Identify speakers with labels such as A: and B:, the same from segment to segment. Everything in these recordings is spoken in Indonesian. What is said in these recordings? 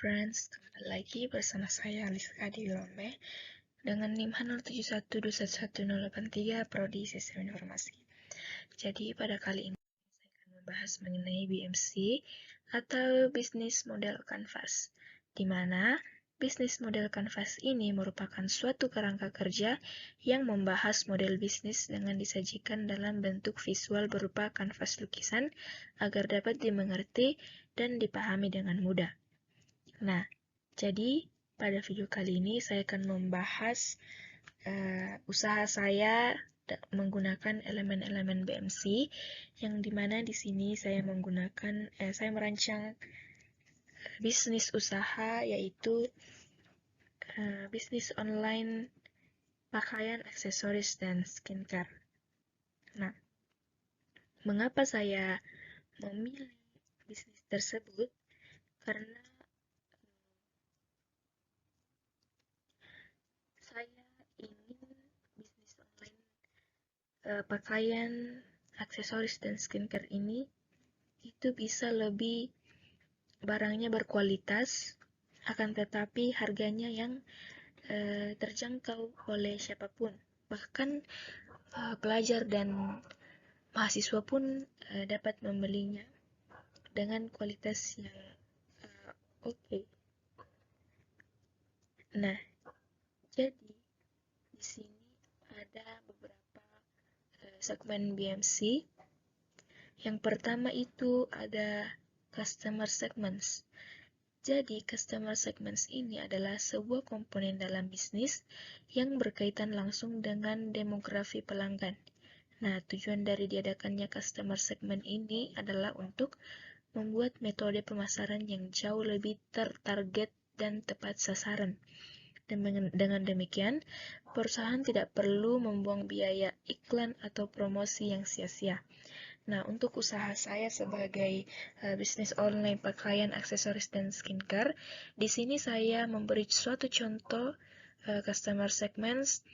A: friends, kembali lagi bersama saya Aliska di Lombe dengan NIM 0712111083 Prodi Sistem Informasi. Jadi pada kali ini saya akan membahas mengenai BMC atau Business Model Canvas, di mana Business Model Canvas ini merupakan suatu kerangka kerja yang membahas model bisnis dengan disajikan dalam bentuk visual berupa kanvas lukisan agar dapat dimengerti dan dipahami dengan mudah. Nah, jadi pada video kali ini saya akan membahas usaha saya menggunakan elemen-elemen BMC, yang dimana di sini saya merancang bisnis usaha, yaitu bisnis online pakaian, aksesoris, dan skincare. Nah, mengapa saya memilih bisnis tersebut? Karena saya ingin bisnis online pakaian, aksesoris, dan skincare ini itu bisa lebih barangnya berkualitas, akan tetapi harganya yang terjangkau oleh siapapun. Bahkan pelajar dan mahasiswa pun dapat membelinya dengan kualitas yang oke. Nah, jadi di sini ada beberapa segmen BMC. Yang pertama itu ada customer segments. Jadi, customer segments ini adalah sebuah komponen dalam bisnis yang berkaitan langsung dengan demografi pelanggan. Nah, tujuan dari diadakannya customer segment ini adalah untuk membuat metode pemasaran yang jauh lebih tertarget dan tepat sasaran. Dengan demikian, perusahaan tidak perlu membuang biaya iklan atau promosi yang sia-sia. Nah, untuk usaha saya sebagai bisnis online pakaian, aksesoris, dan skincare, di sini saya memberi suatu contoh customer segments.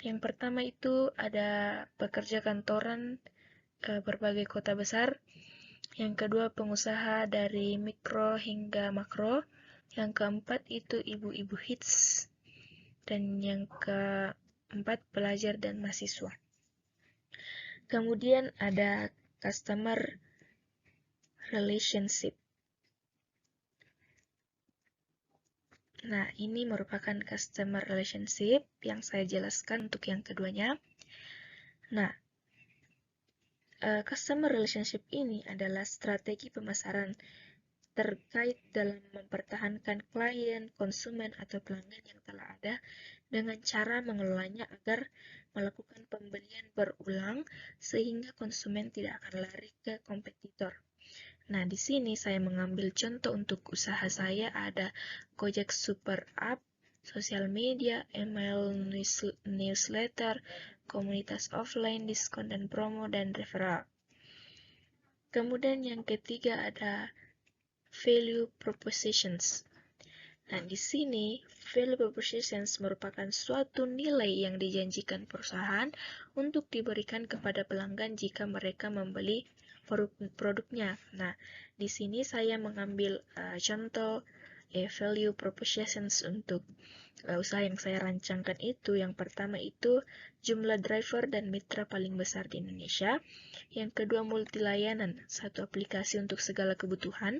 A: Yang pertama itu ada pekerja kantoran berbagai kota besar. Yang kedua, pengusaha dari mikro hingga makro. Yang keempat itu ibu-ibu hits. Dan yang keempat, pelajar dan mahasiswa. Kemudian ada customer relationship. Nah, ini merupakan customer relationship yang saya jelaskan untuk yang keduanya. Nah, customer relationship ini adalah strategi pemasaran terkait dalam mempertahankan klien, konsumen, atau pelanggan yang telah ada dengan cara mengelolanya agar melakukan pembelian berulang sehingga konsumen tidak akan lari ke kompetitor. Nah, di sini saya mengambil contoh untuk usaha saya ada Gojek Super App, sosial media, email newsletter, komunitas offline, diskon dan promo, dan referral. Kemudian yang ketiga ada value propositions. Nah, di sini value propositions merupakan suatu nilai yang dijanjikan perusahaan untuk diberikan kepada pelanggan jika mereka membeli produknya. Nah, di sini saya mengambil contoh value propositions untuk usaha yang saya rancangkan itu. Yang pertama itu jumlah driver dan mitra paling besar di Indonesia. Yang kedua, multi layanan, satu aplikasi untuk segala kebutuhan.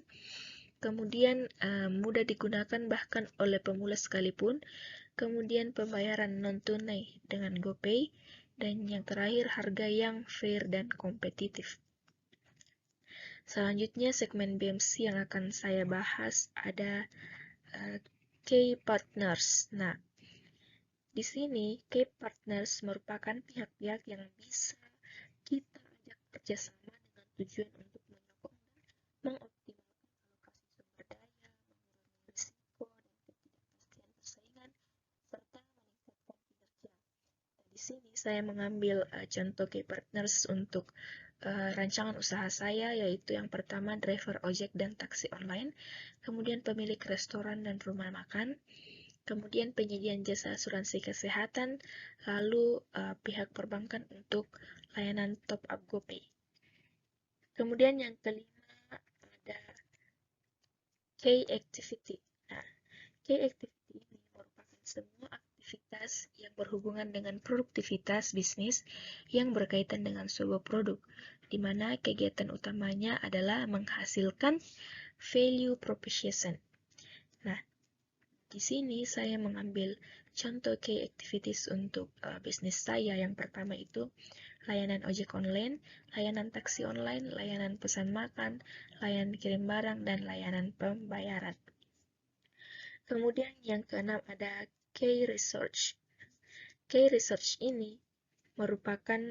A: Kemudian mudah digunakan bahkan oleh pemula sekalipun. Kemudian pembayaran non-tunai dengan GoPay. Dan yang terakhir, harga yang fair dan kompetitif. Selanjutnya, segmen BMC yang akan saya bahas ada key partners. Nah, di sini key partners merupakan pihak-pihak yang bisa kita ajak kerjasama dengan tujuan untuk menyokong dan mengoptimalkan alokasi sumber daya, mengurangi risiko dan ketidakpastian persaingan, serta meningkatkan kinerja. Nah, di sini saya mengambil contoh key partners untuk rancangan usaha saya, yaitu yang pertama driver ojek dan taksi online, kemudian pemilik restoran dan rumah makan, kemudian penyediaan jasa asuransi kesehatan, lalu pihak perbankan untuk layanan top up GoPay. Kemudian yang kelima ada key activity. Nah, key activity ini merupakan semua aktivitas yang berhubungan dengan produktivitas bisnis yang berkaitan dengan sebuah produk, di mana kegiatan utamanya adalah menghasilkan value proposition. Nah, di sini saya mengambil contoh key activities untuk bisnis saya. Yang pertama itu layanan ojek online, layanan taksi online, layanan pesan makan, layanan kirim barang, dan layanan pembayaran. Kemudian yang keenam ada key research. Key research ini merupakan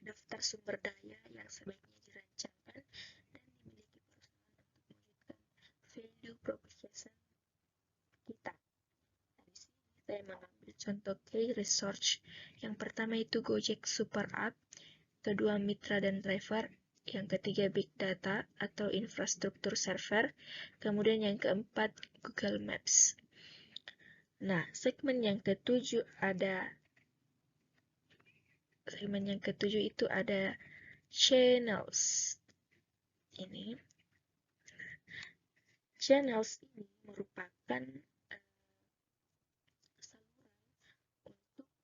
A: daftar sumber daya yang sebaiknya dirancangkan dan dimiliki perusahaan untuk mewujudkan value proposition kita. Nah, di sini saya mengambil contoh key research. Yang pertama itu Gojek Super App, kedua mitra dan driver, yang ketiga big data atau infrastruktur server, kemudian yang keempat Google Maps. Nah, segmen yang ketujuh itu ada channels. Channels ini merupakan saluran untuk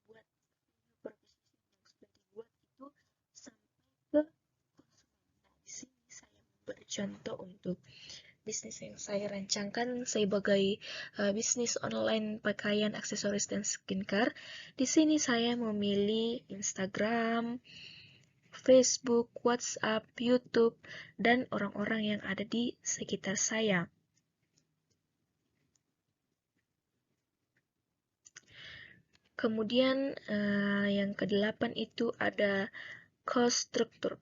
A: membuat proposition yang sudah dibuat itu sampai ke konsumen. Nah, di sini saya memberi contoh untuk bisnis yang saya rancangkan sebagai bisnis online pakaian, aksesoris, dan skincare. Di sini saya memilih Instagram, Facebook, WhatsApp, YouTube, dan orang-orang yang ada di sekitar saya. Kemudian yang kedelapan itu ada cost structure.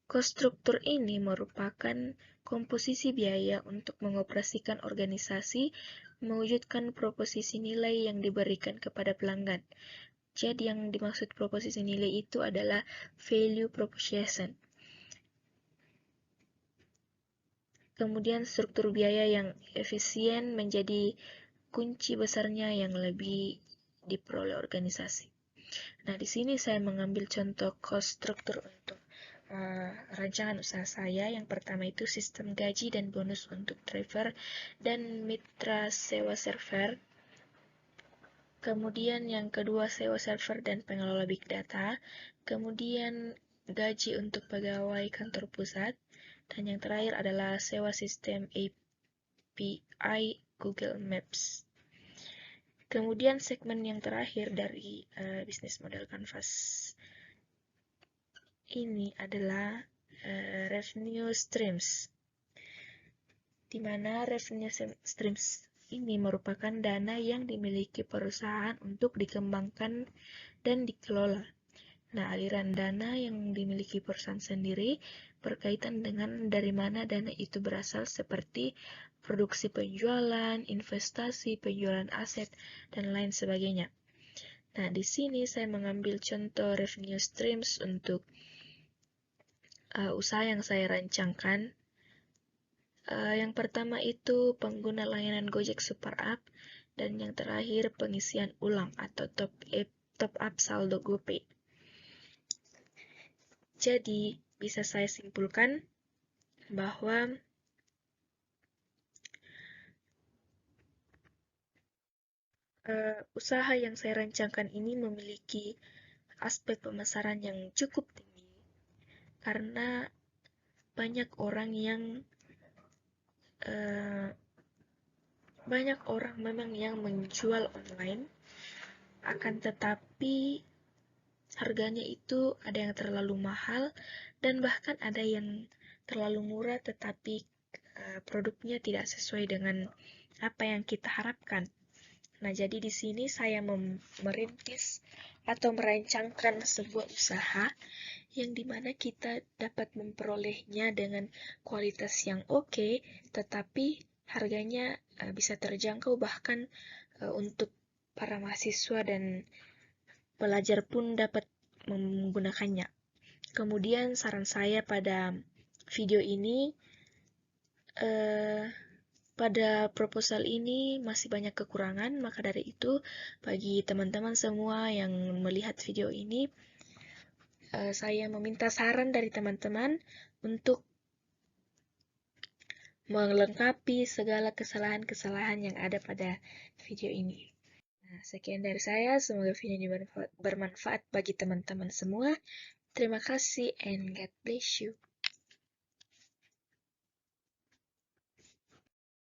A: Cost structure ini merupakan komposisi biaya untuk mengoperasikan organisasi, mewujudkan proposisi nilai yang diberikan kepada pelanggan. Jadi yang dimaksud proposisi nilai itu adalah value proposition. Kemudian struktur biaya yang efisien menjadi kunci besarnya yang lebih diperoleh organisasi. Nah, di sini saya mengambil contoh cost structure untuk rancangan usaha saya. Yang pertama itu sistem gaji dan bonus untuk driver dan mitra sewa server. Kemudian yang kedua sewa server dan pengelola big data. Kemudian gaji untuk pegawai kantor pusat. Dan yang terakhir adalah sewa sistem API Google Maps. Kemudian segmen yang terakhir dari bisnis model Canvas ini adalah revenue streams, di mana revenue streams ini merupakan dana yang dimiliki perusahaan untuk dikembangkan dan dikelola. Nah, aliran dana yang dimiliki perusahaan sendiri berkaitan dengan dari mana dana itu berasal, seperti produksi penjualan, investasi, penjualan aset, dan lain sebagainya. Nah, di sini saya mengambil contoh revenue streams untuk usaha yang saya rancangkan. Yang pertama itu pengguna layanan Gojek Super App, dan yang terakhir pengisian ulang atau top up saldo GoPay. Jadi, bisa saya simpulkan bahwa usaha yang saya rancangkan ini memiliki aspek pemasaran yang cukup tinggi, karena banyak orang memang yang menjual online, akan tetapi harganya itu ada yang terlalu mahal dan bahkan ada yang terlalu murah, tetapi produknya tidak sesuai dengan apa yang kita harapkan. Nah, jadi di sini saya merintis atau merancangkan sebuah usaha yang dimana kita dapat memperolehnya dengan kualitas yang oke, tetapi harganya bisa terjangkau, bahkan untuk para mahasiswa dan pelajar pun dapat menggunakannya. Kemudian saran saya pada video ini, pada proposal ini masih banyak kekurangan, maka dari itu bagi teman-teman semua yang melihat video ini, saya meminta saran dari teman-teman untuk melengkapi segala kesalahan-kesalahan yang ada pada video ini. Nah, sekian dari saya. Semoga video ini bermanfaat bagi teman-teman semua. Terima kasih and God bless you.